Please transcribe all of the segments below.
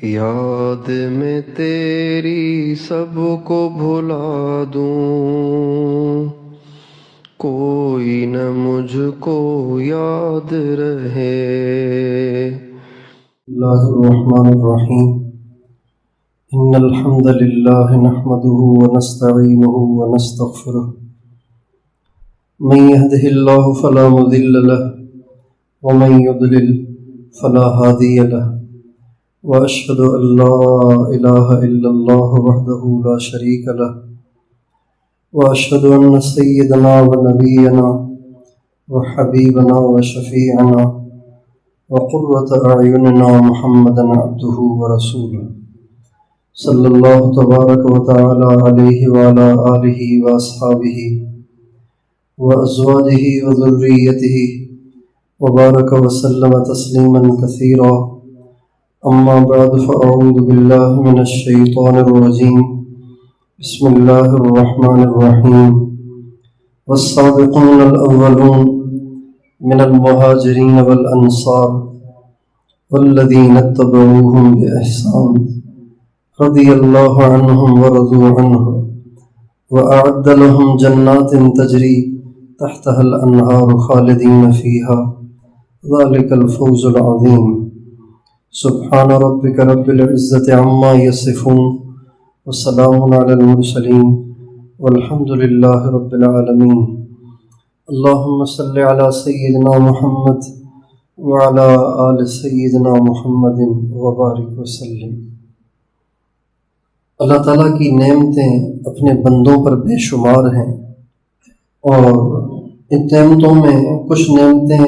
یاد میں تیری سب کو بھلا دوں، کوئی نہ مجھ کو یاد رہے۔ اللہ الرحمن الرحیم۔ ان الحمد للہ نحمده ونستعینه ونستغفره، من يهده الله فلا مضل له ومن يضلل فلا هادي له، واشهد ان لا اله الا الله وحده لا شريك له، واشهد ان سيدنا ونبينا وحبيبنا وشفيعنا وقرة اعیننا محمدا عبده ورسوله، صلی اللہ تبارک و تعالی علیہ وعلی آلہ واصحابہ وازواجہ وذریتہ وبارک وسلم تسلیما کثیرا۔ اما بعد فاعوذ باللہ من الشیطان الرجیم، بسم اللہ الرحمن الرحیم۔ والسابقون الاولون من المہاجرین والانصار والذین اتبعوہم بإحسان رضی اللہ عنہم ورضوا عنہ، وأعد لهم جنات تجری تحتها الأنہار خالدین فیہا، ذلک الفوز العظیم۔ سبحان ربک رب العزة عما یصفون، وسلام علی المرسلین، والحمد للہ رب العالمین۔ اللہم صل علی سیدنا محمد وعلی آل سیدنا محمد وبارک وسلم۔ اللہ تعالیٰ کی نعمتیں اپنے بندوں پر بے شمار ہیں، اور ان نعمتوں میں کچھ نعمتیں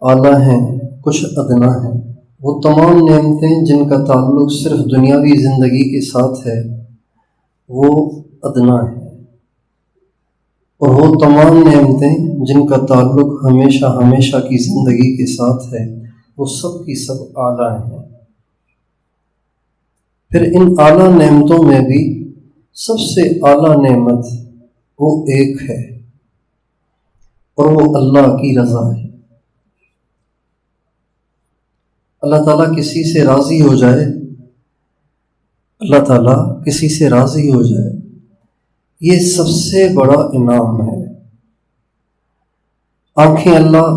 اعلیٰ ہیں، کچھ ادنا ہیں۔ وہ تمام نعمتیں جن کا تعلق صرف دنیاوی زندگی کے ساتھ ہے وہ ادنا ہیں، اور وہ تمام نعمتیں جن کا تعلق ہمیشہ ہمیشہ کی زندگی کے ساتھ ہے وہ سب کی سب اعلیٰ ہیں۔ پھر ان اعلیٰ نعمتوں میں بھی سب سے اعلیٰ نعمت وہ ایک ہے، اور وہ اللہ کی رضا ہے۔ اللہ تعالیٰ کسی سے راضی ہو جائے، اللہ تعالیٰ کسی سے راضی ہو جائے، یہ سب سے بڑا انعام ہے۔ آنکھیں اللہ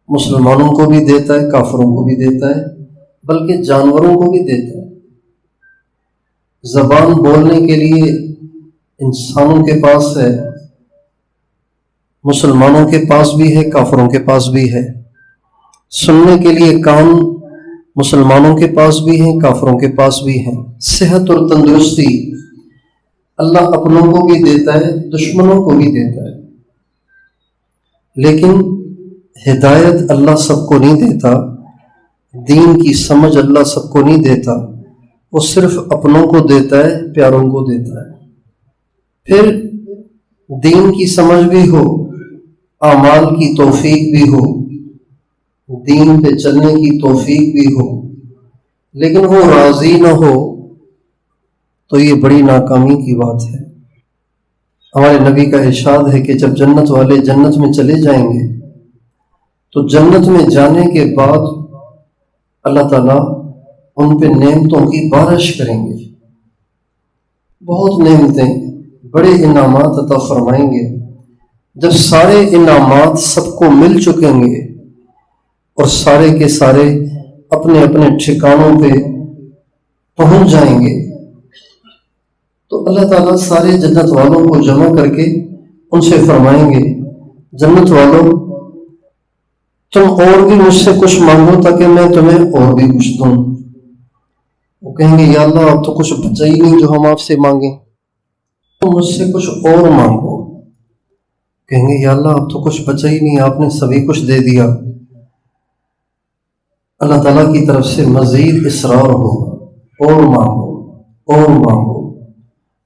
مسلمانوں کو بھی دیتا ہے، کافروں کو بھی دیتا ہے، بلکہ جانوروں کو بھی دیتا ہے۔ زبان بولنے کے لیے انسانوں کے پاس ہے، مسلمانوں کے پاس بھی ہے، کافروں کے پاس بھی ہے۔ سننے کے لیے کان مسلمانوں کے پاس بھی ہیں، کافروں کے پاس بھی ہیں۔ صحت اور تندرستی اللہ اپنوں کو بھی دیتا ہے، دشمنوں کو بھی دیتا ہے، لیکن ہدایت اللہ سب کو نہیں دیتا، دین کی سمجھ اللہ سب کو نہیں دیتا، وہ صرف اپنوں کو دیتا ہے، پیاروں کو دیتا ہے۔ پھر دین کی سمجھ بھی ہو، اعمال کی توفیق بھی ہو، دین پہ چلنے کی توفیق بھی ہو، لیکن وہ راضی نہ ہو تو یہ بڑی ناکامی کی بات ہے۔ ہمارے نبی کا ارشاد ہے کہ جب جنت والے جنت میں چلے جائیں گے تو جنت میں جانے کے بعد اللہ تعالیٰ ان پہ نعمتوں کی بارش کریں گے، بہت نعمتیں، بڑے انعامات عطا فرمائیں گے۔ جب سارے انعامات سب کو مل چکیں گے اور سارے کے سارے اپنے اپنے ٹھکانوں پہ پہنچ جائیں گے تو اللہ تعالیٰ سارے جنت والوں کو جمع کر کے ان سے فرمائیں گے، جنت والوں تم اور بھی مجھ سے کچھ مانگو تاکہ میں تمہیں اور بھی کچھ دوں۔ وہ کہیں گے یا اللہ اب تو کچھ بچا ہی نہیں جو ہم آپ سے مانگیں، تو مجھ سے کچھ اور مانگو۔ کہیں گے یا اللہ اب تو کچھ بچا ہی نہیں، آپ نے سبھی کچھ دے دیا۔ اللہ تعالیٰ کی طرف سے مزید اصرار ہوگا، اور مانگو اور مانگو۔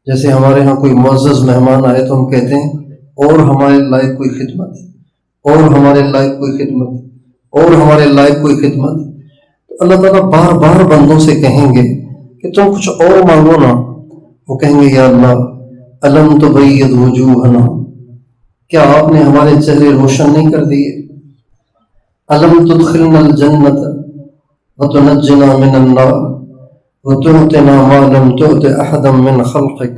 جیسے ہمارے ہاں کوئی معزز مہمان آئے تو ہم کہتے ہیں اور ہمارے لائق کوئی خدمت، اور ہمارے لائق کوئی خدمت، اور ہمارے لائق کوئی خدمت۔ اللہ تعالیٰ بار بار بندوں سے کہیں گے کہ تم کچھ اور مانگو نا۔ وہ کہیں گے یا اللہ الم تبید وجوہنا، کیا آپ نے ہمارے چہرے روشن نہیں کر دیے؟ الم تدخلنا الجنت، وتنجنا من النار وتعطنا ما لم تعط احدا من خلقك.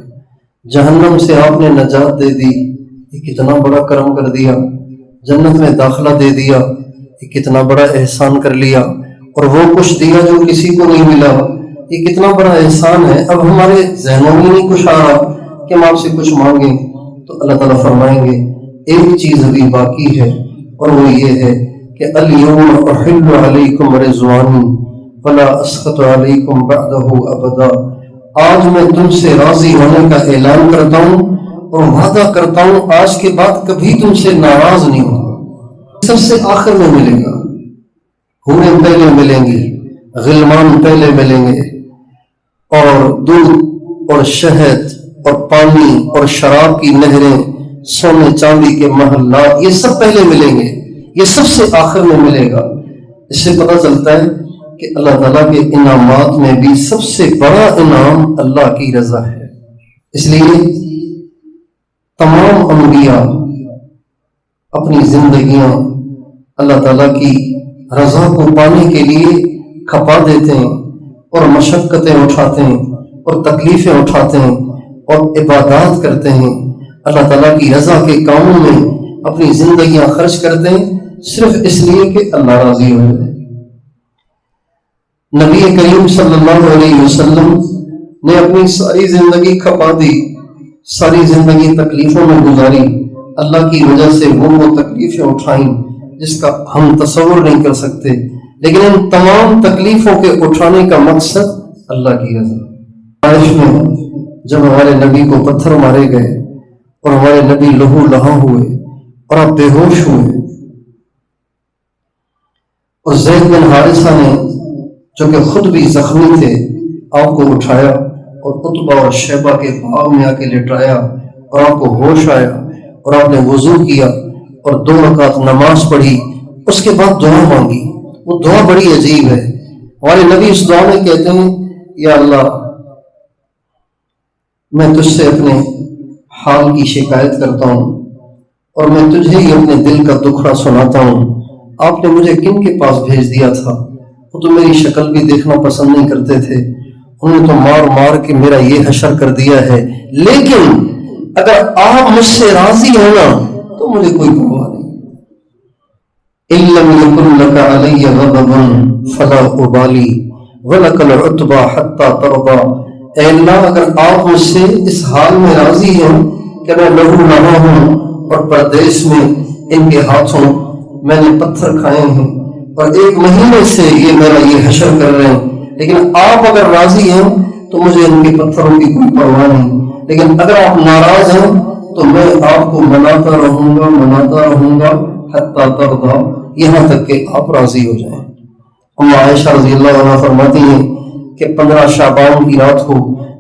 جہنم سے آپ نے نجات دے دی، یہ کتنا بڑا کرم کر دیا. جنت میں داخلہ دے دیا، یہ کتنا بڑا احسان کر لیا. اور وہ کچھ دیا جو کسی کو نہیں ملا، یہ کتنا بڑا احسان ہے. اب ہمارے ذہنوں میں نہیں کچھ آ رہا کہ ہم آپ سے کچھ مانگیں، تو اللہ تعالیٰ فرمائیں گے ایک چیز ابھی باقی ہے، اور وہ یہ ہے کہ الیوم احل علیکم رضوانی ولا اسخط علیکم بعدہ ابدا. آج میں تم سے راضی ہونے کا اعلان کرتا ہوں اور وعدہ کرتا ہوں آج کے بعد کبھی تم سے ناراض نہیں ہوں. سب سے آخر میں ملے گا، حوریں پہلے ملیں گی، غلمان پہلے ملیں گے، اور دودھ اور شہد اور پانی اور شراب کی نہریں، سونے چاندی کے محلات، یہ سب پہلے ملیں گے، یہ سب سے آخر میں ملے گا. اس سے پتہ چلتا ہے کہ اللہ تعالیٰ کے انعامات میں بھی سب سے بڑا انعام اللہ کی رضا ہے. اس لیے تمام انبیاء اپنی زندگیاں اللہ تعالیٰ کی رضا کو پانے کے لیے کھپا دیتے ہیں، اور مشقتیں اٹھاتے ہیں، اور تکلیفیں اٹھاتے ہیں، اور عبادات کرتے ہیں. اللہ تعالیٰ کی رضا کے کاموں میں اپنی زندگیاں خرچ کرتے ہیں، صرف اس لیے کہ اللہ راضی ہو جائے. نبی کریم صلی اللہ علیہ وسلم نے اپنی ساری زندگی کھپا دی، ساری زندگی تکلیفوں میں گزاری. اللہ کی وجہ سے وہ تکلیفیں اٹھائیں جس کا ہم تصور نہیں کر سکتے، لیکن ان تمام تکلیفوں کے اٹھانے کا مقصد اللہ کی رضا. عائش میں جب ہمارے نبی کو پتھر مارے گئے اور ہمارے نبی لہو لہاں ہوئے اور آپ بے ہوش ہوئے، اور زید بن حارثہ نے جو کہ خود بھی زخمی تھے آپ کو اٹھایا اور عتبہ اور شیبہ کے باغ میں آ کے لٹایا، اور آپ کو ہوش آیا اور آپ نے وضو کیا اور 2 رکعت نماز پڑھی. اس کے بعد دعا مانگی. وہ دعا بڑی عجیب ہے. ہمارے نبی اس دعا میں کہتے ہیں یا اللہ میں تجھ سے اپنے حال کی شکایت کرتا ہوں اور میں تجھے ہی اپنے دل کا دکھڑا سناتا ہوں. آپ نے مجھے کن کے پاس بھیج دیا تھا؟ وہ تو میری شکل بھی دیکھنا پسند نہیں کرتے تھے، انہوں نے تو مار مار کے میرا یہ حشر کر دیا ہے، لیکن اگر آپ مجھ سے راضی ہونا تو مجھے کوئی پرواہ نہیں. إِن لَّمْ يَكُن لَّكَ عَلَيَّ غَضَبٌ فَلَا أُبَالِي وَلَكَ الْعُتْبَىٰ حَتَّىٰ تَرْضَىٰ. اے اللہ اگر آپ مجھ سے اس حال میں راضی ہیں کہ میں لہو لہا ہوں اور پردیس میں ان کے ہاتھوں میں نے پتھر کھائے ہیں اور 1 مہینے سے یہ میرا یہ حشر کر رہے ہیں، لیکن آپ اگر راضی ہیں تو مجھے ان کے پتھروں کی کوئی پرواہ نہیں، لیکن اگر آپ ناراض ہیں تو میں آپ کو مناتا رہوں گا حتیٰ ترضیٰ، یہاں تک کہ آپ راضی ہو جائیں. ام عائشہ رضی اللہ عنہا فرماتی ہیں کہ 15 شعبان کی رات کو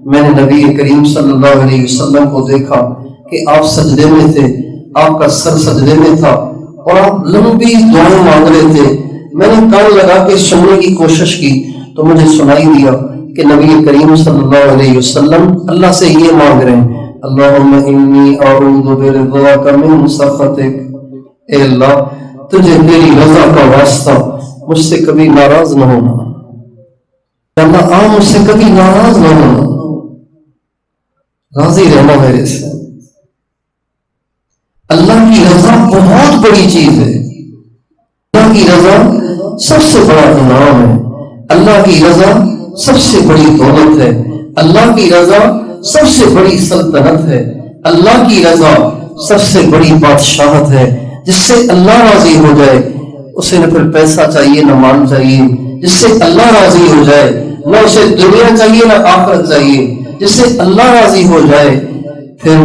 میں نے نبی کریم صلی اللہ علیہ وسلم کو دیکھا کہ آپ سجدے میں تھے، آپ کا سر سجدے میں تھا اور آپ لمبی دعائیں مانگ رہے تھے. میں نے کان لگا کے سننے کی کوشش کی تو مجھے سنائی دیا کہ نبی کریم صلی اللہ علیہ وسلم اللہ سے یہ مانگ رہے ہیں اللہم انی اعوذ برضاک من سخطک. اے اللہ تجھے تیری رضا کا واسطہ مجھ سے کبھی ناراض نہ ہونا. اللہ آپ مجھ سے کبھی ناراض نہ ہونا، راضی رہنا میرے سے. اللہ کی رضا بہت بڑی چیز ہے. اللہ کی رضا سب سے بڑا انعام ہے. اللہ کی رضا سب سے بڑی دولت ہے. اللہ کی رضا سب سے بڑی سلطنت ہے. اللہ کی رضا سب سے بڑی بادشاہت ہے. جس سے اللہ راضی ہو جائے اسے نہ پھر پیسہ چاہیے نہ مال چاہیے. جس سے اللہ راضی ہو جائے نہ اسے دنیا چاہیے نہ آخرت چاہیے. جس سے اللہ راضی ہو جائے پھر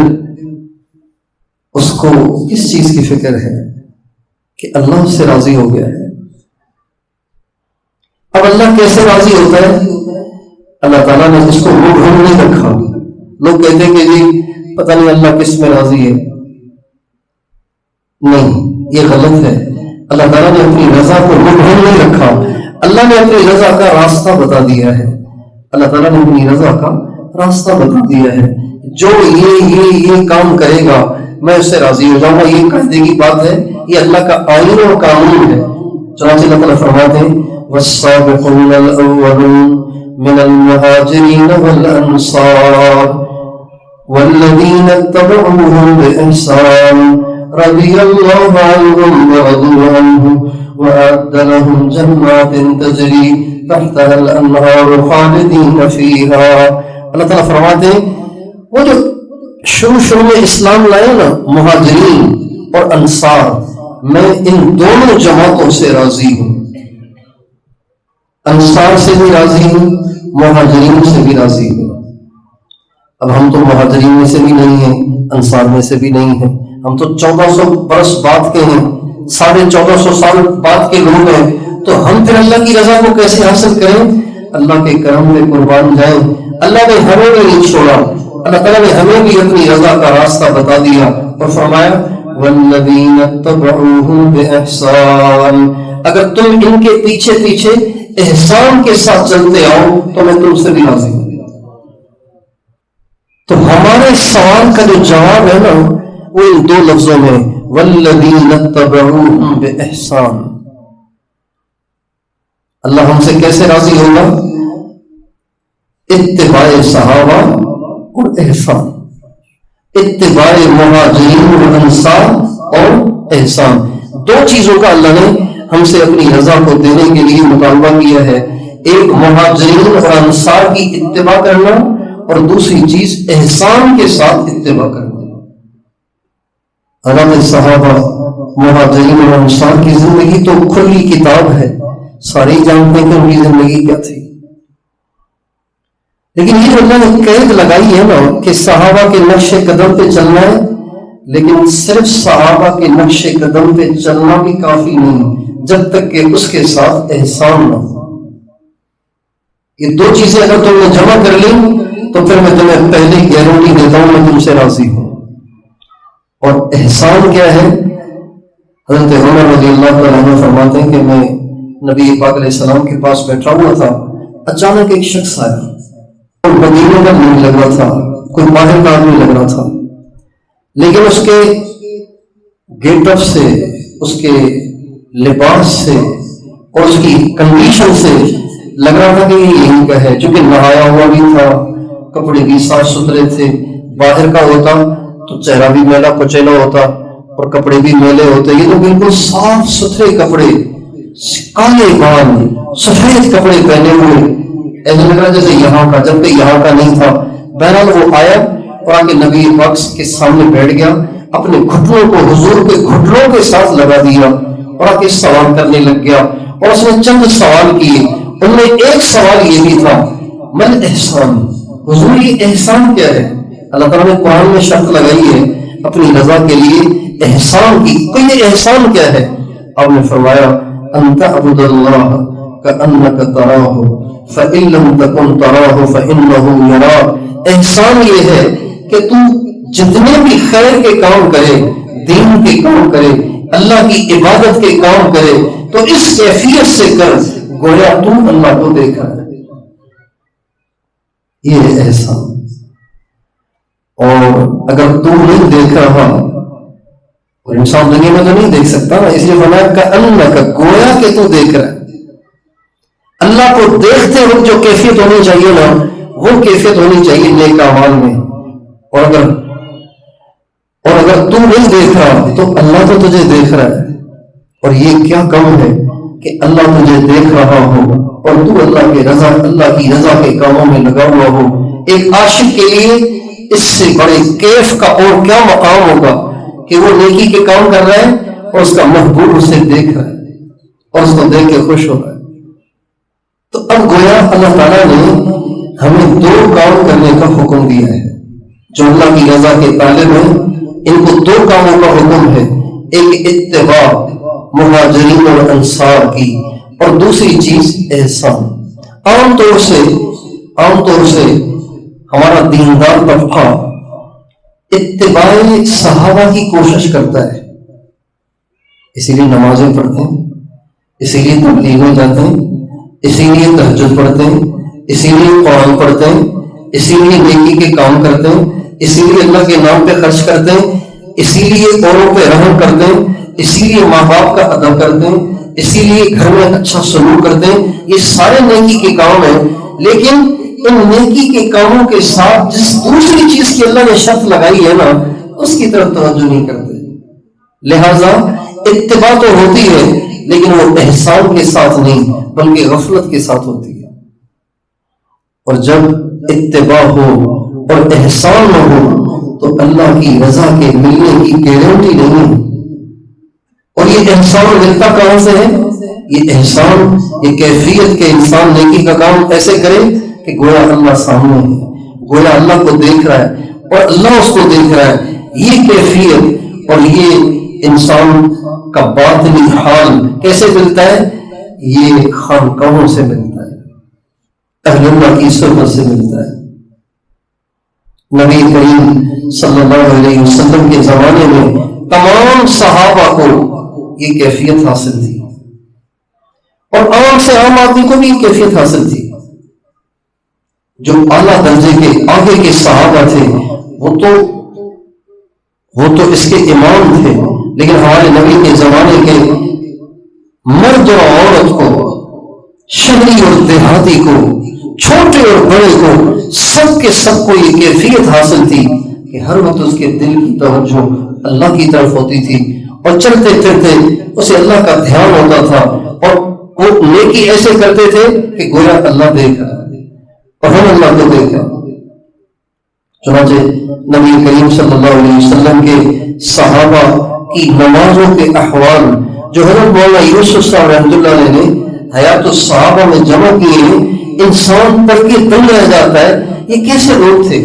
اس کو کس چیز کی فکر ہے کہ اللہ اس سے راضی ہو گیا ہے. اب اللہ کیسے راضی ہوتا ہے؟ اللہ تعالیٰ نے اس کو مبہم نہیں رکھا. لوگ کہتے ہیں کہ جی پتہ نہیں اللہ کس میں راضی ہے. نہیں، یہ غلط ہے. اللہ تعالیٰ نے اپنی رضا کو مبہم نہیں رکھا. اللہ نے اپنی رضا کا راستہ بتا دیا ہے. اللہ تعالیٰ نے اپنی رضا کا راستہ بتا دیا ہے. جو یہ کام کرے گا میں اس سے راضی ہو جاؤں گا. یہ قاعدے کی بات ہے، یہ اللہ کا آئین اور قانون ہے. چنانچہ اللہ تعالیٰ فرماتے ہیں والسابقون الأولون من المهاجرين والأنصار والذين اتبعوهم بإحسان رضي الله عنهم ورضوا عنه وأعد لهم جنات تجري تحتها الأنهار خالدين فيها. اللہ تعالیٰ فرماتے ہیں وہ جو شروع میں اسلام لائے نا، مہاجرین اور انصار، میں ان دونوں جماعتوں سے راضی ہوں. انصار سے بھی راضی ہوں، مہاجرین سے بھی راضی ہوں. اب ہم تو مہاجرین میں سے بھی نہیں ہیں، انصار میں سے بھی نہیں ہیں. ہم تو 1400 برس بعد کے ہیں، 1450 سال بعد کے لوگ ہیں. تو ہم پھر اللہ کی رضا کو کیسے حاصل کریں؟ اللہ کے کرم میں قربان جائیں. اللہ نے ہمیں بھی نہیں چھوڑا، اللہ تعالیٰ نے ہمیں بھی اپنی رضا کا راستہ بتا دیا اور فرمایا والذین اتبعوہم بإحسان، اگر تم ان کے پیچھے پیچھے احسان کے ساتھ چلتے آؤ تو میں تم سے بھی راضی ہوں. تو ہمارے سوال کا جو جواب ہے نا وہ ان دو لفظوں میں والذین اتبعوہم بإحسان. اللہ ہم سے کیسے راضی ہوگا؟ اتباع صحابہ اور احسان، اتباع مہاجرین و انصار اور احسان. دو چیزوں کا اللہ نے ہم سے اپنی رضا کو دینے کے لیے مطالبہ کیا ہے. ایک مہاجرین اور انصار کی اتباع کرنا اور دوسری چیز احسان کے ساتھ اتباع کرنا. حضرت صحابہ، مہاجرین اور انصار کی زندگی تو کھلی کتاب ہے، سارے جانتے ہیں کہ ان کی زندگی کیا تھی. لیکن یہ اللہ نے قید لگائی ہے نا کہ صحابہ کے نقش قدم پہ چلنا ہے، لیکن صرف صحابہ کے نقش قدم پہ چلنا بھی کافی نہیں جب تک کہ اس کے ساتھ احسان نہ ہو. یہ دو چیزیں اگر تم نے جمع کر لی تو پھر میں تمہیں پہلے گارنٹی دیتا ہوں میں تم سے راضی ہوں. اور احسان کیا ہے؟ حضرت عمر رضی اللہ تعالیٰ عنہ فرماتے ہیں کہ میں نبی پاک علیہ السلام کے پاس بیٹھا ہوا تھا، اچانک ایک شخص آیا، مدینے کا نہیں لگ رہا تھا، کوئی باہر کا آدمی لگ رہا تھا، لیکن اس کے گیٹ اپ سے، اس کے لباس سے اور اس کی کنڈیشن سے لگ رہا تھا کہ یہ یہیں کا ہے. چونکہ نہایا ہوا بھی تھا، کپڑے بھی صاف ستھرے تھے. باہر کا ہوتا تو چہرہ بھی میلا کچیلا ہوتا اور کپڑے بھی میلے ہوتے. یہ تو بالکل صاف ستھرے کپڑے، کالے بال، سفید کپڑے پہنے ہوئے، ایسا لگ رہا جیسے یہاں کا، جبکہ یہاں کا نہیں تھا. بہرحال وہ آیا اور آ کے نبی پاک کے سامنے بیٹھ گیا، اپنے گھٹنوں کو حضور کے گھٹنوں کے ساتھ لگا دیا اور آ کے سوال کرنے لگ گیا. اور اس نے چند سوال کیے. ان میں ایک سوال یہ بھی تھا من احسان، حضور یہ احسان کیا ہے؟ اللہ تعالیٰ نے قرآن میں شرط لگائی ہے اپنی رضا کے لیے احسان کی. تو یہ احسان کیا ہے؟ آپ نے فرمایا ان تعبد اللہ کأنک تراہ فإن لم تکن تراہ فإنہ یراک. احسان یہ ہے کہ تو جتنے بھی خیر کے کام کرے، دین کے کام کرے، اللہ کی عبادت کے کام کرے تو اس کیفیت سے کر گویا تو اللہ کو دیکھ رہا ہے. یہ احسان. اور اگر تو نہیں دیکھ رہا، اور انسان دنیا میں تو نہیں دیکھ سکتا نا، اس لیے فرمایا کأنک، گویا کہ تو دیکھ رہا ہے. اللہ کو دیکھتے وقت جو کیفیت ہونی چاہیے نا وہ کیفیت ہونی چاہیے نیک اعمال میں. اور اگر تو نہیں دیکھ رہا تو اللہ تو تجھے دیکھ رہا ہے. اور یہ کیا کم ہے کہ اللہ تجھے دیکھ رہا ہو اور تو اللہ کی رضا کے کاموں میں لگا ہوا ہو. ایک عاشق کے لیے اس سے بڑے کیف کا اور کیا مقام ہوگا کہ وہ نیکی کے کام کر رہا ہے اور اس کا محبوب اسے دیکھ رہا ہے اور اس کو دیکھ کے خوش ہو رہا ہے. تو اب گویا اللہ تعالیٰ نے ہمیں دو کام کرنے کا حکم دیا ہے. جو اللہ کی رضا کے طالب ہیں ان کو دو کاموں کا حکم ہے. ایک اتباع مہاجرین اور انصار کی اور دوسری چیز احسان. عام طور سے ہمارا دیندار طبقہ اتباع صحابہ کی کوشش کرتا ہے، اسی لیے نمازیں پڑھتے ہیں، اسی لیے تبلیغ میں جاتے ہیں، اسی لیے تہجد پڑھتے ہیں، اسی لیے قرآن پڑھتے ہیں، اسی لیے نیکی کے کام کرتے ہیں، اسی لیے اللہ کے نام پہ خرچ کرتے ہیں، اسی لیے اوروں پہ رحم کرتے ہیں، اسی لیے ماں باپ کا ادب کرتے ہیں، اسی لیے گھر میں اچھا سلوک کر دیں، یہ سارے نیکی کے کام ہیں، لیکن ان نیکی کے کاموں کے ساتھ جس دوسری چیز کی اللہ نے شرط لگائی ہے نا، اس کی طرف توجہ نہیں کرتے۔ لہذا اتباع تو ہوتی ہے لیکن وہ احسان کے ساتھ نہیں بلکہ غفلت کے ساتھ ہوتی ہے، اور جب اتباع ہو اور احسان نہ ہو تو اللہ کی رضا کے ملنے کی گارنٹی نہیں۔ اور یہ احسان ملتا کہاں سے ہے؟ یہ احسان، یہ کیفیت کہ انسان نیکی کا کام ایسے کرے کہ گویا اللہ سامنے ہے، گویا اللہ کو دیکھ رہا ہے اور اللہ اس کو دیکھ رہا ہے۔ یہ کیفیت اور یہ انسان کا باطنی حال کیسے ملتا ہے؟ یہ خانقاہوں سے ملتا ہے، اہل اللہ کی صحبت سے ملتا ہے۔ نبی کریم صلی اللہ علیہ وسلم کے زمانے میں تمام صحابہ کو یہ کیفیت حاصل تھی، اور عام سے عام آدمی کو بھی یہ کیفیت حاصل تھی۔ جو اعلیٰ درجے کے آگے کے صحابہ تھے وہ تو اس کے امام تھے، لیکن ہمارے نبی کے زمانے کے مرد اور عورت کو، شہری اور دیہاتی کو، چھوٹے اور بڑے کو، سب کے سب کو یہ کیفیت حاصل تھی کہ ہر وقت اس کے دل کی توجہ اللہ کی طرف ہوتی تھی، اور چلتے پھرتے اسے اللہ کا دھیان ہوتا تھا، اور وہ نیکی ایسے کرتے تھے کہ گویا اللہ دیکھ رہا ہے اور ہم اللہ کو دیکھ رہے ہیں۔ چنانچہ نبی کریم صلی اللہ علیہ وسلم کے صحابہ کی نمازوں کے احوال جو حضرت مولانا یوسف صاحب رحمۃ اللہ علیہ نے حیات الصحابہ میں جمع کیے ہیں، انسان پڑھ کے دنگ رہ جاتا ہے یہ کیسے لوگ تھے،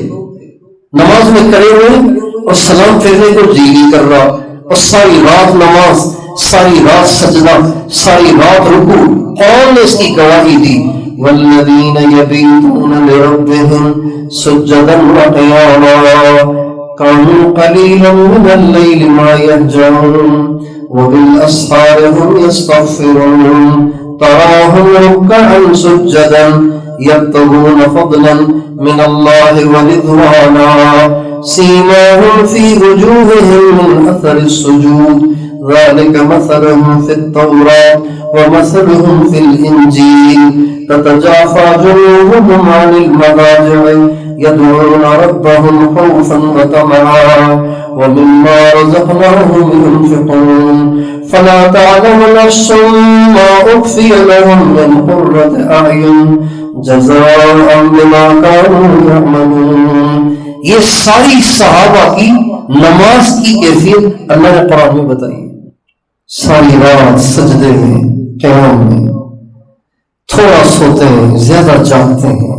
نماز میں کھڑے ہوئے اور سلام پھیرنے کو جی نہیں کر رہا، اور ساری رات نماز، ساری رات سجدہ، ساری رات رکوع، قرآن نے اس کی گواہی دی۔ والذین یبیتون لربہم سجدا وقیاما کانوا قلیلا من اللیل ما یہجعون وبالاسحار هم یستغفرون تراهم رکعا سجدا یبتغون فضلا من اللہ ورضوانا سیماهم فی وجوہہم من اثر السجود ذلك مثلهم في التوراة ومثلهم في الإنجيل تتجافى جنوبهم عن المضاجع يدعون ربهم خوفا وطمعا ومما رزقناهم ينفقون فلا تعلم نفس ما أخفي لهم من قرة أعين جزاء بما كانوا يعملون۔ یہ ساری صحابہ کی نماز کی کیفیت اللہ نے قرآن میں بتائی۔ ساری رات سجدے میں، قیام میں، تھوڑا سوتے ہیں، زیادہ جاگتے ہیں،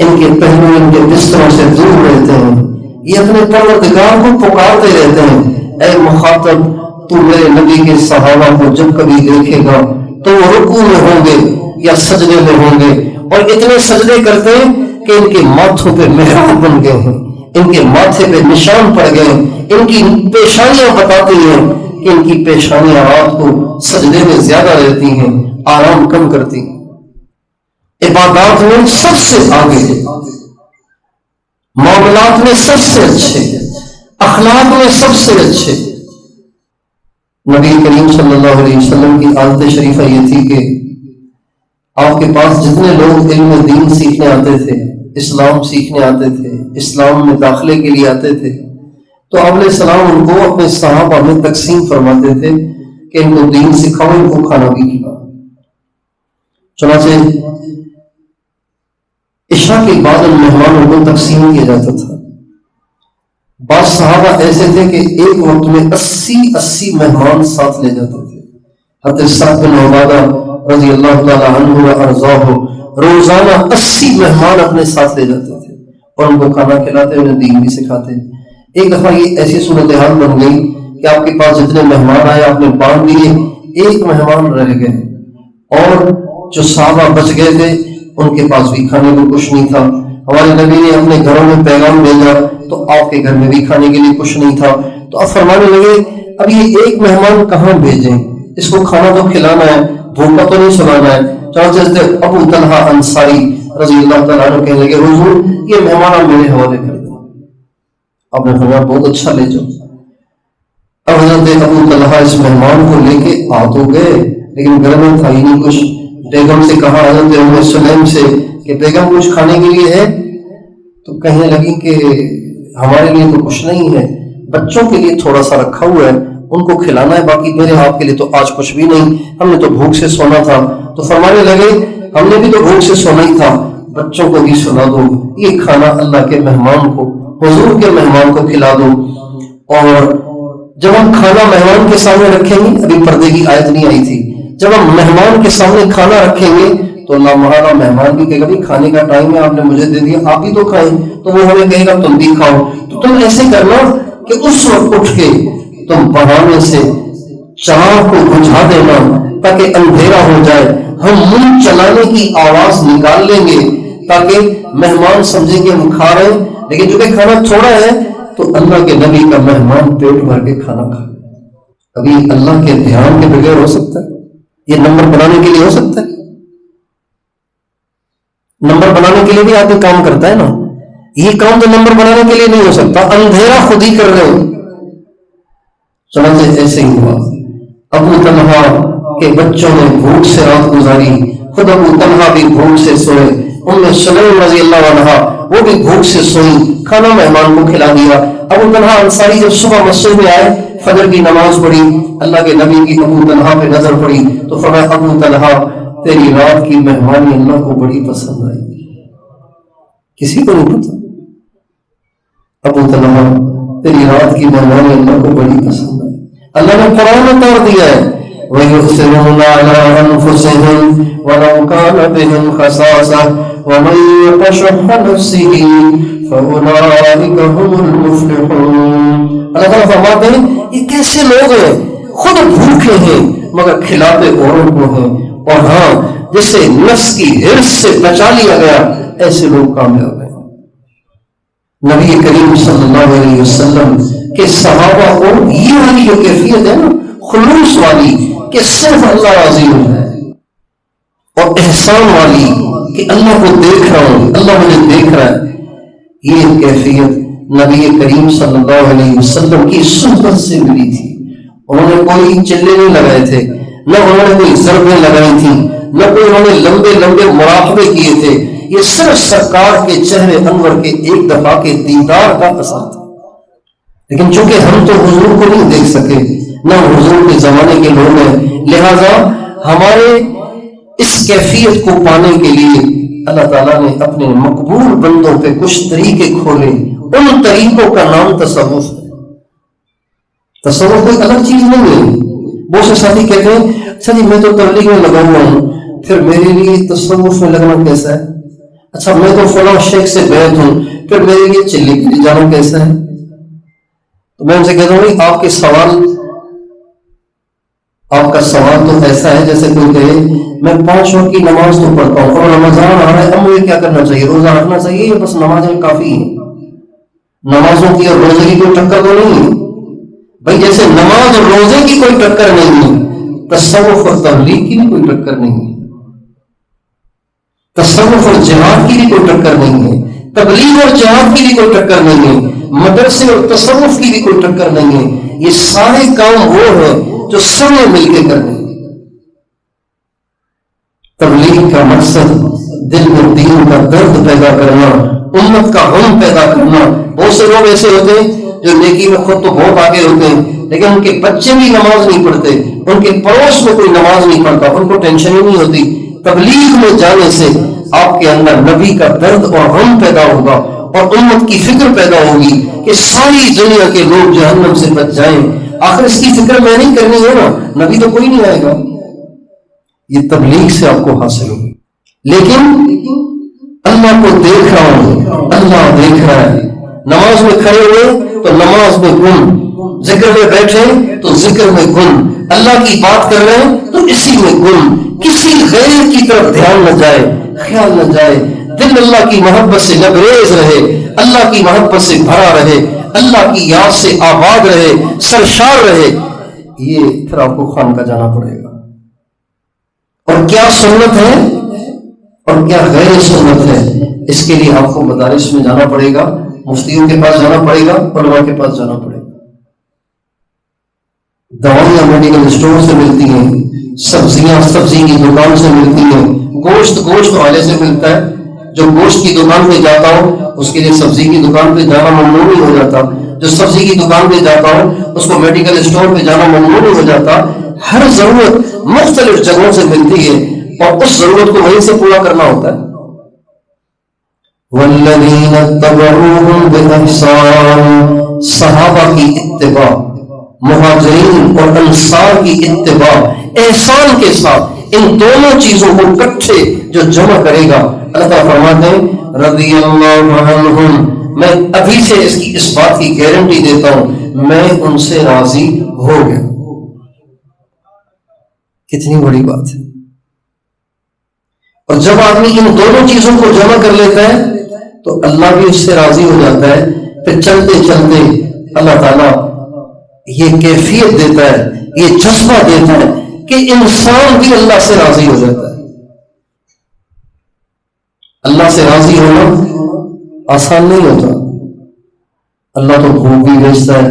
ان کے پہلو ان کے بستروں سے دور رہتے ہیں، یہ اپنے پروردگار کو پکارتے رہتے ہیں۔ اے مخاطب، تو میرے نبی کے صحابہ کو جب کبھی دیکھے گا تو وہ رکوع میں ہوں گے یا سجدے میں ہوں گے، اور اتنے سجدے کرتے ہیں کہ ان کے ماتھوں پہ محراب بن گئے ہیں، ان کے ماتھے پہ نشان پڑ گئے، ان کی پیشانیاں بتاتی ہیں کہ ان کی پیشانیاں رات کو سجدے میں زیادہ رہتی ہیں، آرام کم کرتی ہیں۔ عبادات میں سب سے آگے، معاملات میں سب سے اچھے، اخلاق میں سب سے اچھے۔ نبی کریم صلی اللہ علیہ وسلم کی عادت شریفہ یہ تھی کہ آپ کے پاس جتنے لوگ علم دین سیکھنے آتے تھے، اسلام سیکھنے آتے تھے، اسلام میں داخلے کے لیے آتے تھے، تو آپ علیہ السلام ان کو اپنے صحابہ میں تقسیم فرماتے تھے کہ ان کو دین سکھاؤ، ان کو کھانا بھی کھلاؤ۔ چنانچہ عشاء کے بعد ان مہمانوں کو تقسیم کیا جاتا تھا۔ بعض صحابہ ایسے تھے کہ ایک وقت میں 80 مہمان ساتھ لے جاتے تھے۔ حضرت سعد بن عبادہ رضی اللہ تعالی عنہ و ارضاہ روزانہ 80 مہمان اپنے ساتھ لے جاتے تھے اور ان کو کھانا کھلاتے، انہیں دین بھی سکھاتے۔ ایک دفعہ یہ ایسی صورتحال بن گئی کہ آپ کے پاس جتنے مہمان آئے آپ نے باندھ دیے، ایک مہمان رہ گئے، اور جو صحابہ بچ گئے تھے ان کے پاس بھی کھانے کو کچھ نہیں تھا۔ ہمارے نبی نے اپنے گھروں میں پیغام بھیجا تو آپ کے گھر میں بھی کھانے کے لیے کچھ نہیں تھا، تو اب فرمانے لگے اب یہ ایک مہمان کہاں بھیجیں، اس کو کھانا تو کھلانا ہے، بھوکا تو نہیں سلانا ہے۔ چنانچہ ابو طلحہ انصاری رضی اللہ تعالیٰ عنہ کہنے لگے حضور یہ مہمان آپ میرے حوالے کر دیں۔ آپ نے فرمایا بہت اچھا، لے جاؤ۔ اب حضرت ابو طلحہ اس مہمان کو لے کے آ تو گئے، لیکن گھر میں تھا ہی نہیں کچھ۔ بیگم سے کہا حضرت ام سلیم سے کہ بیگم کچھ کھانے کے لیے ہے؟ تو کہنے لگی کہ ہمارے لیے تو کچھ نہیں ہے، بچوں کے لیے تھوڑا سا رکھا ہوا ہے، ان کو کھلانا ہے، باقی میرے ہاتھ کے لیے تو آج کچھ بھی نہیں، ہم نے تو بھوک سے سونا تھا۔ تو فرمانے لگے ہم نے بھی تو بھوک سے سونا ہی تھا، بچوں کو بھی سلا دو، یہ کھانا اللہ کے مہمان کو، حضور کے مہمان کو کھلا دو۔ اور جب ہم کھانا مہمان کے سامنے رکھیں گے، ابھی پردے کی آیت نہیں آئی تھی، جب ہم مہمان کے سامنے کھانا رکھیں گے تو اللہ محالہ مہمان بھی کہے گا بھی کھانے کا ٹائم ہے، آپ نے مجھے دے دیا، آپ بھی تو کھائیں، تو وہ ہمیں کہے گا تم بھی کھاؤ۔ تو تم ایسے کرنا کہ اس وقت اٹھ کے تم بہانے سے چراغ کو بجھا دینا تاکہ اندھیرا ہو جائے، ہم منہ چلانے کی آواز نکال لیں گے تاکہ مہمان سمجھیں کہ ہم کھا رہے ہیں، لیکن چونکہ کھانا تھوڑا ہے تو اللہ کے نبی کا مہمان پیٹ بھر کے کھانا کھا لے۔ ابھی اللہ کے دھیان کے بغیر ہو سکتا ہے؟ یہ نمبر بنانے کے لیے ہو سکتا ہے؟ نمبر بنانے کے لیے بھی آدمی کام کرتا ہے نا، یہ کام تو نمبر بنانے کے لیے نہیں ہو سکتا، اندھیرا خود ہی کر رہے ہو۔ چنانچہ ایسے ہی ہوا، ابو طلحہ کے بچوں نے بھوک سے رات گزاری، خود ابو طلحہ بھی بھوک سے سوئے، ام سلیم رضی اللہ عنہا وہ بھی بھوک سے سوئی، کھانا مہمان کو کھلا دیا۔ ابو طلحہ انصاری جب صبح مسجد میں آئے، فجر کی نماز پڑھی، اللہ کے نبی کی ابو طلحہ پہ نظر پڑی تو فرمایا ابو طلحہ تیری رات کی مہمانی اللہ کو بڑی پسند آئی۔ کسی کو نہیں پتا، ابو طلحہ تیری رات کی مہمانی اللہ کو بڑی پسند آئی۔ اللہ نے قرآن اتار دیا ہے وَيُؤْثِرُونَ عَلَىٰ أَنفُسِهِمْ وَلَوْ كَانَ بِهِمْ خَصَاصَةٌ وَمَن يُوقَ شُحَّ نَفْسِهِ فَأُولَٰئِكَ هُمُ الْمُفْلِحُونَ۔ اللہ تعالیٰ فرماتے ہیں یہ کیسے لوگ ہیں، خود بھوکے ہیں مگر کھلاتے اوروں کو ہیں، اور ہاں جسے نفس کی حرص سے بچا لیا گیا، ایسے لوگ کامیاب ہیں۔ نبی کریم صلی اللہ علیہ وسلم کے صحابہ کو یہ والی جو کیفیت ہے نا، خلوص والی کہ صرف اللہ راضی ہو جائے، اور احسان والی کہ اللہ کو دیکھ رہا ہوں، اللہ مجھے دیکھ رہا ہے، یہ کیفیت نبی کریم صلی اللہ علیہ وسلم کی صحبت سے ملی تھی۔ انہوں نے کوئی چلے نہیں لگائے تھے، نہ انہوں نے کوئی ضربیں لگائی تھیں، نہ کوئی انہوں نے لمبے لمبے مراقبے کیے تھے، یہ صرف سرکار کے چہرے انور کے ایک دفعہ کے دیدار کا اثر تھا۔ لیکن چونکہ ہم تو حضور کو نہیں دیکھ سکے، نہ حضور کے زمانے کے لوگ ہیں، لہذا ہمارے اس کیفیت کو پانے کے لیے اللہ تعالیٰ نے اپنے مقبول بندوں پہ کچھ طریقے کھولے، ان طریقوں کا نام تصوف ہے۔ تصوف کوئی الگ چیز نہیں ہے۔ بہت سے ساتھی کہتے ہیں اچھا جی میں تو تبلیغ میں لگا ہوا ہوں، پھر میرے لیے تصوف میں لگنا کیسا ہے؟ اچھا میں تو فلاں شیخ سے بیعت ہوں، پھر میرے لیے چلے کے لیے جانا کیسا ہے؟ تو میں ان سے کہتا ہوں آپ کے سوال، آپ کا سوال تو ایسا ہے جیسے کوئی کہے میں 5 وقت کی نماز تو پڑھتا ہوں اور رمضان آ رہا ہے، اب مجھے کیا کرنا چاہیے؟ روزہ رکھنا چاہیے یا بس نمازیں کافی ہیں؟ نمازوں کی اور روزے کی کوئی ٹکر تو نہیں ہے بھائی، جیسے نماز اور روزے کی کوئی ٹکر نہیں ہے، تصوف اور تبلیغ کی بھی کوئی ٹکر نہیں ہے، تصوف اور جہاد کی بھی کوئی ٹکر نہیں ہے، تبلیغ اور جہاد کی بھی کوئی ٹکر نہیں ہے، مدرسے اور تصوف کی بھی کوئی ٹکر نہیں ہے۔ یہ سارے کام وہ ہیں جو سب نے مل کے کرنے ہیں۔ تبلیغ کا مقصد دل میں دین کا درد پیدا کرنا، امت کا غم پیدا کرنا۔ بہت سے لوگ ایسے ہوتے ہیں جو نیکی میں خود تو بہت آگے ہوتے ہیں لیکن ان کے بچے بھی نماز نہیں پڑھتے، ان کے پڑوس میں کوئی نماز نہیں پڑھتا، ان کو ٹینشن ہی نہیں ہوتی۔ تبلیغ میں جانے سے آپ کے اندر نبی کا درد اور غم پیدا ہوگا اور امت کی فکر پیدا ہوگی کہ ساری دنیا کے لوگ جہنم سے بچ جائیں۔ آخر اس کی فکر میں نہیں کرنی ہے نا، نبی تو کوئی نہیں آئے گا، یہ تبلیغ سے آپ کو حاصل ہوگی۔ لیکن اللہ کو دیکھ رہا ہوں، اللہ دیکھ رہا ہے۔ نماز میں کھڑے ہوئے تو نماز میں گن، ذکر میں بیٹھے تو ذکر میں گن، اللہ کی بات کر رہے ہیں تو اسی میں گن، کسی غیر کی طرف دھیان نہ جائے، خیال نہ جائے، دل اللہ کی محبت سے لبریز رہے، اللہ کی محبت سے بھرا رہے، اللہ کی یاد سے آباد رہے، سرشار رہے۔ یہ پھر آپ کو خانقاہ جانا پڑے گا، اور کیا سنت ہے اور کیا غیر سنت ہے اس کے لیے آپ کو مدارس میں جانا پڑے گا، مفتیوں کے پاس جانا پڑے گا، علماء کے پاس جانا پڑے گا۔ دوائیاں میڈیکل اسٹور سے ملتی ہیں، سبزیاں سبزی کی دکان سے ملتی ہیں، گوشت والے سے ملتا ہے. جو گوشت کی دکان پہ جاتا ہو اس کے لیے سبزی کی دکان پہ جانا ممنوع نہیں ہو جاتا، جو سبزی کی دکان پہ جاتا ہو اس کو میڈیکل اسٹور پہ جانا ممنوع نہیں ہو جاتا. ہر ضرورت مختلف جگہوں سے ملتی ہے اور اس ضرورت کو وہیں سے پورا کرنا ہوتا ہے. والذین اتبعوہم بإحسان، صحابہ کی اتباع، مہاجرین اور انصار کی اتباع احسان کے ساتھ، ان دونوں چیزوں کو اکٹھے جو جمع کرے گا، اللہ تعالیٰ فرماتے ہیں رضی اللہ عنہم، میں ابھی سے اس بات کی گارنٹی دیتا ہوں میں ان سے راضی ہو گیا. کتنی بڑی بات ہے. اور جب آدمی ان دونوں چیزوں کو جمع کر لیتا ہے تو اللہ بھی اس سے راضی ہو جاتا ہے. پھر چلتے چلتے اللہ تعالیٰ یہ کیفیت دیتا ہے، یہ جذبہ دیتا ہے کہ انسان بھی اللہ سے راضی ہو جاتا ہے. اللہ سے راضی ہونا آسان نہیں ہوتا. اللہ تو بھوک بھی بھیجتا ہے،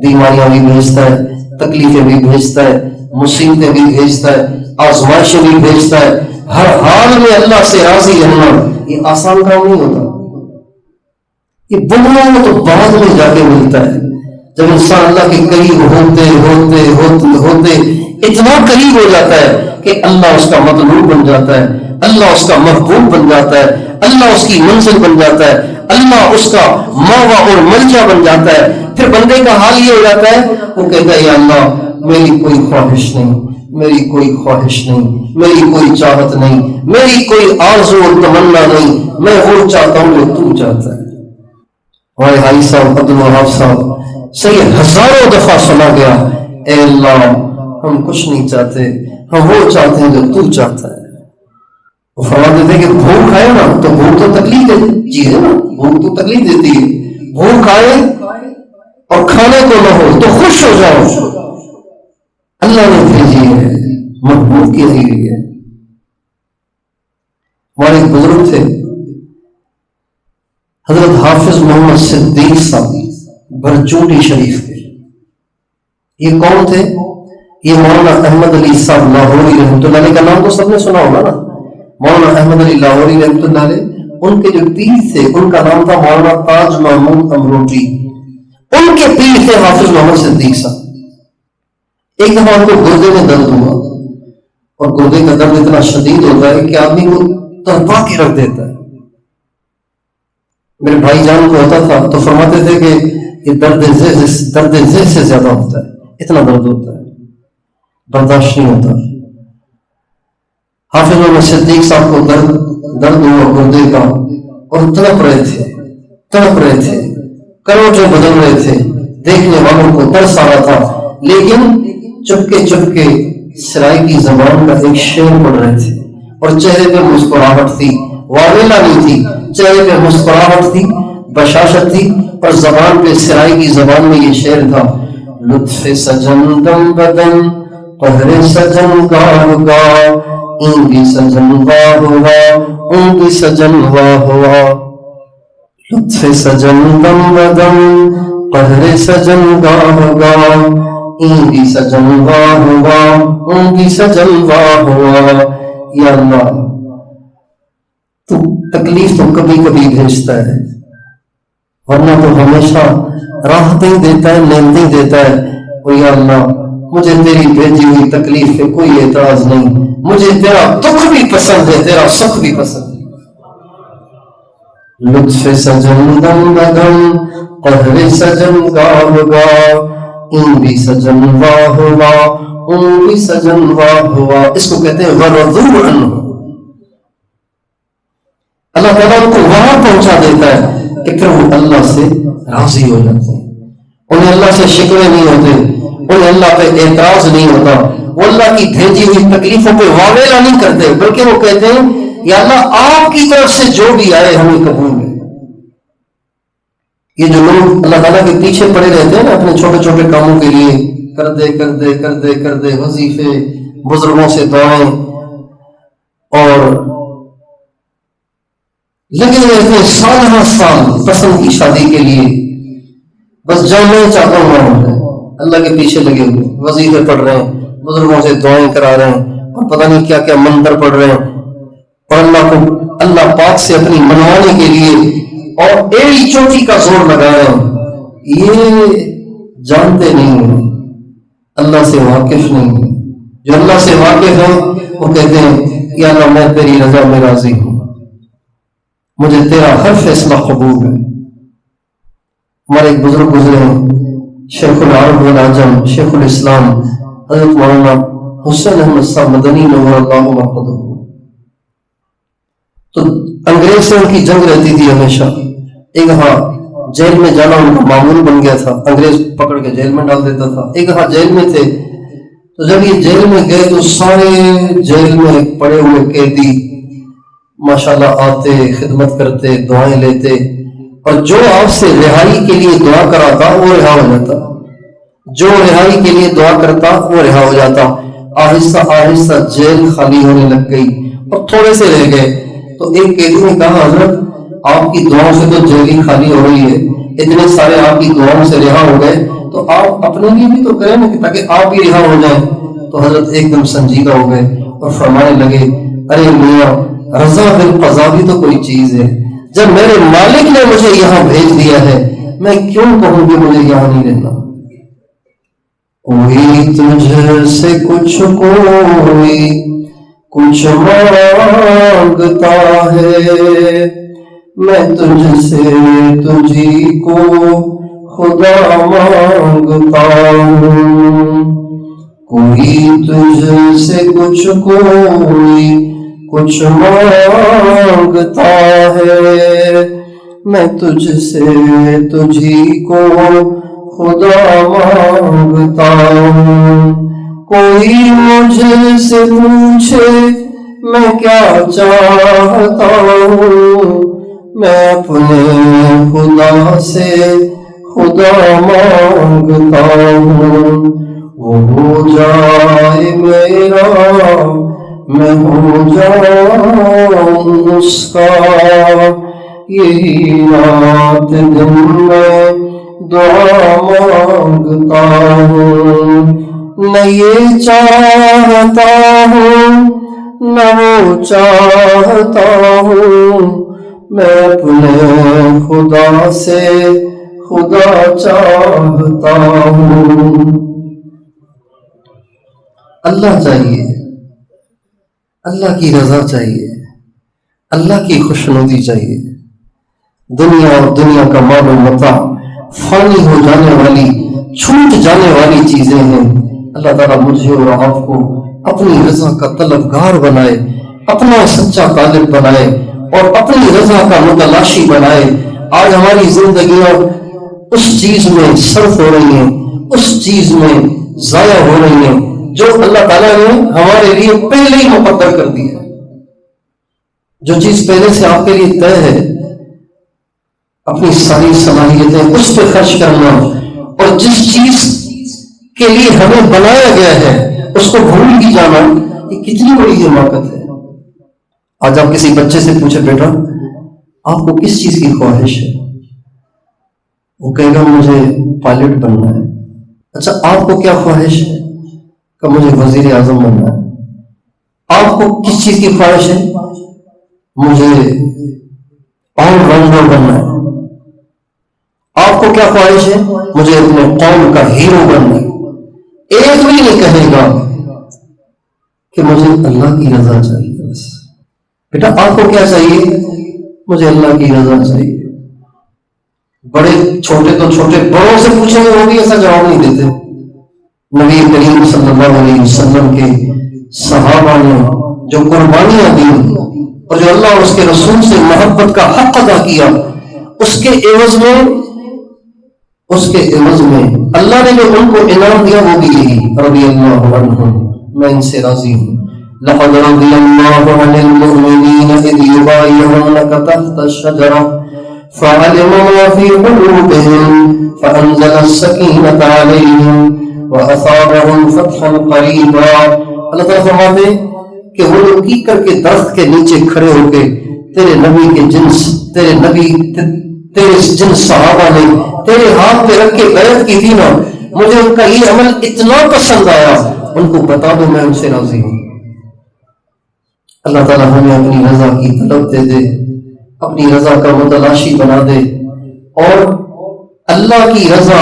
بیماریاں بھی بھیجتا ہے، تکلیفیں بھی بھیجتا ہے، مصیبتیں بھی بھیجتا ہے، آزمائشیں بھی بھیجتا ہے. ہر حال میں اللہ سے راضی رہنا یہ آسان کام نہیں ہوتا. یہ بننے میں تو بعد میں جا کے ملتا ہے، جب انسان اللہ کے قریب ہوتے ہوتے ہوتے ہوتے اتنا قریب ہو جاتا ہے کہ اللہ اس کا مطلوب بن جاتا ہے، اللہ اس کا محبوب بن جاتا ہے، اللہ اس کی منزل بن جاتا ہے، اللہ اس کا ماوا اور ملجا بن جاتا ہے. پھر بندے کا حال یہ ہو جاتا ہے، وہ کہتا ہے یا اللہ میری کوئی خواہش نہیں، میری کوئی خواہش نہیں، میری کوئی چاہت نہیں، میری کوئی آرزو اور تمنا نہیں، میں وہ چاہتا ہوں جو تو چاہتا ہے. ہمارے حاجی صاحب عبد الوہاب صاحب سے یہ ہزاروں دفعہ سنا گیا، اے اللہ ہم کچھ نہیں چاہتے، ہم وہ چاہتے ہیں جو تو چاہتا ہے. وہ فرماتے تھے کہ بھوک کھائے نا تو بھوک تو تکلیف چیز ہے نا، بھوک تو تکلیف دیتی ہے. بھوک کھائے اور کھانے کو نہ ہو تو خوش ہو جاؤ، اللہ نے بھیجی ہے، محبوب کی دی ہوئی ہے. ہمارے ایک بزرگ تھے حضرت حافظ محمد صدیق صاحب برچوٹی شریف کے. یہ کون تھے؟ یہ مولانا احمد علی صاحب لاہوری رحمۃ اللہ علیہ کا نام تو سب نے سنا ہوگا نا. مولانا احمد علی لاہوری رحمۃ اللہ علیہ، ان کے جو پیر تھے ان کا نام تھا مولانا تاج محمود امروٹی. ان کے پیر تھے حافظ محمد صدیق صاحب. ایک دفعہ ان کو گردے میں درد ہوا، اور گردے کا درد اتنا شدید ہوتا ہے کہ آدمی کو تڑپا کے رکھ دیتا ہے. میرے بھائی جان کو ہوتا تھا تو فرماتے تھے کہ یہ درد ذہ سے زیادہ ہوتا ہے، اتنا درد ہوتا ہے، برداشت نہیں ہوتا. حافظ محمد صدیق صاحب کو درد ہوا گردے کا، اور تڑپ رہے تھے، کروٹیں بدل رہے تھے، دیکھنے والوں کو ترس آ رہا تھا. لیکن چپکے سرائیکی زبان کا ایک شعر پڑھ رہے تھے، اور چہرے پہ مسکراہٹ تھی، واویلا نہیں تھی، چہرے پہ مسکراہٹ تھی، بشاشت تھی، اور زبان پہ سرائیکی زبان میں یہ شعر تھا: لطف سجن دم بدن قہر سجن گاہ گاہ، این بھی سجن واہ ہوا، اون بھی سجن واہ ہوا. لطف سجن دم بدن قہر سجن گاہ گاہ، این بھی سجن واہ ہوا، اون بھی سجن واہ ہوا. یا اللہ تو تکلیف تو کبھی کبھی بھیجتا ہے، ورنہ تو ہمیشہ راحتیں دیتا ہے، نعمتیں دیتا ہے. اور یا اللہ مجھے تیری بھیجی ہوئی تکلیف پہ کوئی اعتراض نہیں، مجھے تیرا دکھ بھی پسند ہے، تیرا سکھ بھی پسند ہے. لطف سجن دم بدن قہر سجن گاہ گاہ، این بھی سجن واہ ہوا، اون بھی سجن واہ ہوا. اس کو کہتے ہیں ورضوا عنہ. اللہ تعالیٰ ان کو وہاں پہنچا دیتا ہے کہ پھر وہ اللہ سے راضی ہو جاتے ہیں. انہیں اللہ سے شکوے نہیں ہوتے، انہیں اللہ پہ اعتراض نہیں ہوتا، وہ اللہ کی بھیجی ہوئی تکلیفوں پہ واویلا نہیں کرتے، بلکہ وہ کہتے ہیں یا اللہ آپ کی طرف سے جو بھی آئے ہمیں قبول ہے. یہ جو لوگ اللہ تعالیٰ کے پیچھے پڑے رہتے ہیں نا اپنے چھوٹے چھوٹے کاموں کے لیے، کر دے وظیفے، بزرگوں سے دعائیں، اور لگے رہتے سال ہر سال پسند کی شادی کے لیے، بس جب میں چاہتا ہوں اللہ کے پیچھے لگے ہوئے ہیں، وظیفے پڑھ رہے ہیں، بزرگوں سے دعائیں کرا رہے ہیں اور پتہ نہیں کیا کیا منتر پڑھ رہے ہیں، اور اللہ پاک سے اپنی منوانے کے لیے اور ایڑی چوٹی کا زور لگا رہے ہیں، یہ جانتے نہیں ہیں، اللہ سے واقف نہیں ہیں۔ جو اللہ سے واقف ہیں وہ کہتے ہیں یا اللہ میں تیری رضا میں راضی ہوں، مجھے تیرا ہر فیصلہ قبول ہے۔ ہمارے ایک بزرگ گزرے ہیں، شیخ العرب والعجم، شیخ الاسلام حضرت مولانا حسین احمد صاحب مدنی نور اللہ مرقدہ۔ تو انگریز سے ان کی جنگ رہتی تھی ہمیشہ، ایک ہاں جیل میں جانا ان کا معمول بن گیا تھا، انگریز پکڑ کے جیل میں ڈال دیتا تھا۔ ایک ہاں جیل میں تھے، تو جب یہ جیل میں گئے تو سارے جیل میں پڑے ہوئے قیدی ماشاءاللہ آتے، خدمت کرتے، دعائیں لیتے، اور جو آپ سے رہائی کے لیے دعا کراتا وہ رہا ہو جاتا، جو رہائی کے لیے دعا کرتا وہ رہا ہو جاتا۔ آہستہ آہستہ جیل خالی ہونے لگ گئی اور تھوڑے سے رہ گئے۔ تو ایک قیدی نے کہا حضرت آپ کی دعاؤں سے تو جیل ہی خالی ہو رہی ہے، اتنے سارے آپ کی دعاؤں سے رہا ہو گئے، تو آپ اپنے لیے بھی تو کریں نا تاکہ آپ بھی رہا ہو جائیں۔ تو حضرت ایک دم سنجیدہ ہو گئے اور فرمانے لگے ارے میاں رضا بالقضا بھی تو کوئی چیز ہے، جب میرے مالک نے مجھے یہاں بھیج دیا ہے میں کیوں کہوں کہ مجھے یہاں نہیں رہنا۔ کوئی تجھ سے کوئی کچھ مانگتا ہے، میں تجھ سے تجھی کو خدا مانگتا ہوں۔ کوئی تجھ سے کوئی کچھ مانگتا ہے، میں تجھ سے تجھی کو خدا مانگتا ہوں۔ کوئی مجھ سے پوچھے میں کیا چاہتا ہوں، میں اپنے خدا سے خدا مانگتا ہوں۔ وہ ہو جائے میرا میں ہو جاؤں اس کا، یہی رات دن میں دعا مانگتا ہوں۔ نہ یہ چاہتا ہوں نہ وہ چاہتا ہوں، میں اپنے خدا سے خدا چاہتا ہوں۔ اللہ چاہیے، اللہ کی رضا چاہیے، اللہ کی خوشنودی چاہیے۔ دنیا اور دنیا کا مال و متاع فانی ہو جانے والی، چھوٹ جانے والی چیزیں ہیں۔ اللہ تعالیٰ مجھے اور آپ کو اپنی رضا کا طلبگار بنائے، اپنا سچا طالب بنائے اور اپنی رضا کا متلاشی بنائے۔ آج ہماری زندگیاں اس چیز میں صرف ہو رہی ہیں، اس چیز میں ضائع ہو رہی ہیں جو اللہ تعالیٰ نے ہمارے لیے پہلے ہی مقدر کر دی ہے۔ جو چیز پہلے سے آپ کے لیے طے ہے، اپنی ساری صلاحیتیں اس پہ خرچ کرنا، اور جس چیز کے لیے ہمیں بنایا گیا ہے اس کو بھول ہی جانا، یہ کتنی بڑی حماقت ہے۔ آج آپ کسی بچے سے پوچھے بیٹا آپ کو کس چیز کی خواہش ہے، وہ کہے گا مجھے پائلٹ بننا ہے۔ اچھا آپ کو کیا خواہش ہے؟ کہ مجھے وزیر اعظم بننا ہے۔ آپ کو کس چیز کی خواہش ہے؟ مجھے آل راؤنڈر بننا ہے۔ آپ کو کیا خواہش ہے؟ مجھے اپنے قوم کا ہیرو بننا ہے۔ ایک بھی نہیں کہے گا کہ مجھے اللہ کی رضا چاہیے۔ بس بیٹا آپ کو کیا چاہیے؟ مجھے اللہ کی رضا چاہیے۔ بڑے چھوٹے تو چھوٹے، بڑوں سے پوچھیں گے وہ بھی ایسا جواب نہیں دیتے۔ نبی کریم صلی اللہ علیہ وسلم کے صحابہ نے جو قربانیاں دی اور جو اللہ اور اس کے رسول سے محبت کا حق ادا کیا، اس کے عوض میں اللہ نے جو ان کو انعام دیا وہ بھی یہی، رضی اللہ عنہم، میں ان سے راضی ہوں۔ لقد رضی اللہ عن المؤمنین اذ یبایعونک تحت الشجرہ فعلم ما فی قلوبہم فانزل السکینۃ علیہم وَأَثَابَهُمْ فَتْحًا قَرِيبًا۔ اللہ تعالیٰ فرماتے کہ وہ لوگ کی کر کے درخت کے نیچے کھڑے ہو کے تیرے نبی کے جنس، تیرے جنس صحابہ نے تیرے ہاتھ پہ رکھ کے بیعت کی تھی نا، مجھے ان کا یہ عمل اتنا پسند آیا، ان کو بتا دو میں ان سے راضی ہوں۔ اللہ تعالیٰ ہمیں اپنی رضا کی طلب دے دے، اپنی رضا کا متلاشی بنا دے، اور اللہ کی رضا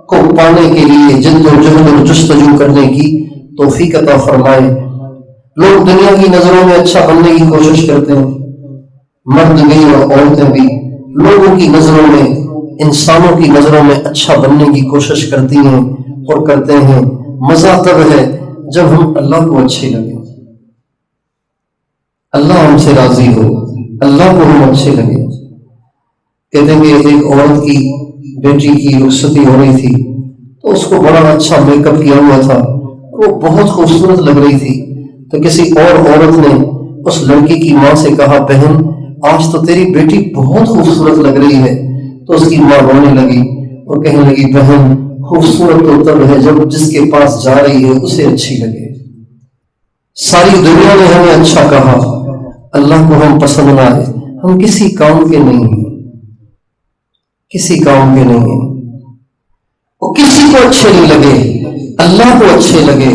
کو پانے کے لیے جد و جہد اور جستجو کرنے کی توفیق عطا فرمائے۔ لوگ دنیا کی نظروں میں اچھا بننے کی کوشش کرتے ہیں، مرد بھی اور عورتیں بھی لوگوں کی نظروں میں، انسانوں کی نظروں میں اچھا بننے کی کوشش کرتی ہیں اور کرتے ہیں۔ مزہ تب ہے جب ہم اللہ کو اچھے لگیں، اللہ ہم سے راضی ہو، اللہ کو ہم اچھے لگیں۔ کہتے ہیں کہ ایک عورت کی بیٹی کی رخصتی ہو رہی تھی تو اس کو بڑا اچھا میک اپ کیا ہوا تھا، وہ بہت خوبصورت لگ رہی تھی، تو کسی اور عورت نے اس لڑکی کی ماں سے کہا بہن آج تو تیری بیٹی بہت خوبصورت لگ رہی ہے۔ تو اس کی ماں رونے لگی اور کہنے لگی بہن خوبصورت تو تب ہے جب جس کے پاس جا رہی ہے اسے اچھی لگے۔ ساری دنیا نے ہمیں اچھا کہا، اللہ کو ہم پسند نہ آئے، ہم کسی کام کے نہیں ہیں، کسی کام کے نہیں ہیں، اور کسی کو اچھے نہیں لگے، اللہ کو اچھے لگے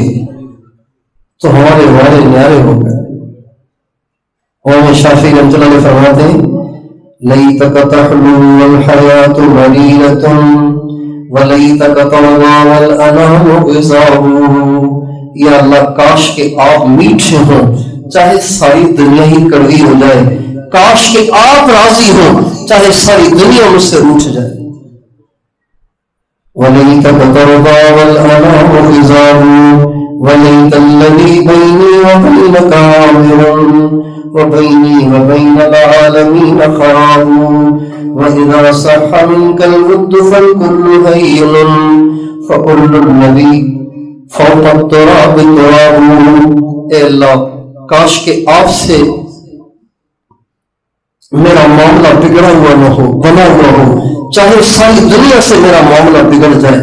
تو ہمارے وعدے نیارے ہو گئے۔ امام شافعی رحمۃ اللہ علیہ فرماتے ہیں لیتک تحلو والحیات مریرۃ ولیتک طغی والانام غضاب، یا اللہ کاش کے آپ میٹھے ہوں چاہے ساری دنیا ہی کڑوی ہو جائے، کاش کہ آپ راضی ہوں چاہے ساری دنیا مجھ سے روٹھ جائے۔ ولیتک ترضی والانام غضاب ولیت الذی بینی وبینک عامر وبینی وبین العالمین خراب وإذا صح منك الود فالكل هين فكل النبي فوق التراب تراب۔ اے اللہ کاش کہ آپ سے میرا معاملہ بگڑا ہوا نہ ہو، بنا ہوا ہو، چاہے ساری دنیا سے میرا معاملہ بگڑ جائے،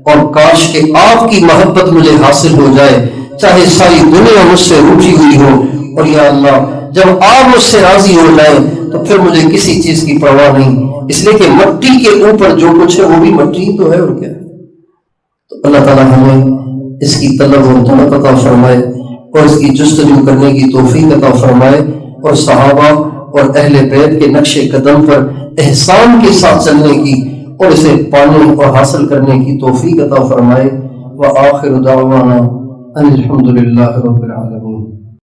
اور کاش کہ آپ کی محبت مجھے حاصل ہو جائے چاہے ساری دنیا مجھ سے روٹھی ہوئی ہو۔ اور یا اللہ جب آپ مجھ سے راضی ہو جائیں تو پھر مجھے کسی چیز کی پرواہ نہیں، اس لیے کہ مٹی کے اوپر جو کچھ ہے وہ بھی مٹی تو ہے، اور کیا ہے۔ تو اللہ تعالیٰ ہمیں اس کی طلب اور طلب عطا فرمائے اور اس کی جستجو کرنے کی توفیق عطا فرمائے، اور صحابہ اور اہل بیت کے نقش قدم پر احسان کے ساتھ چلنے کی اور اسے پانے اور حاصل کرنے کی توفیق عطا فرمائے۔ وآخر دعوانا ان الحمد للہ رب العالمین۔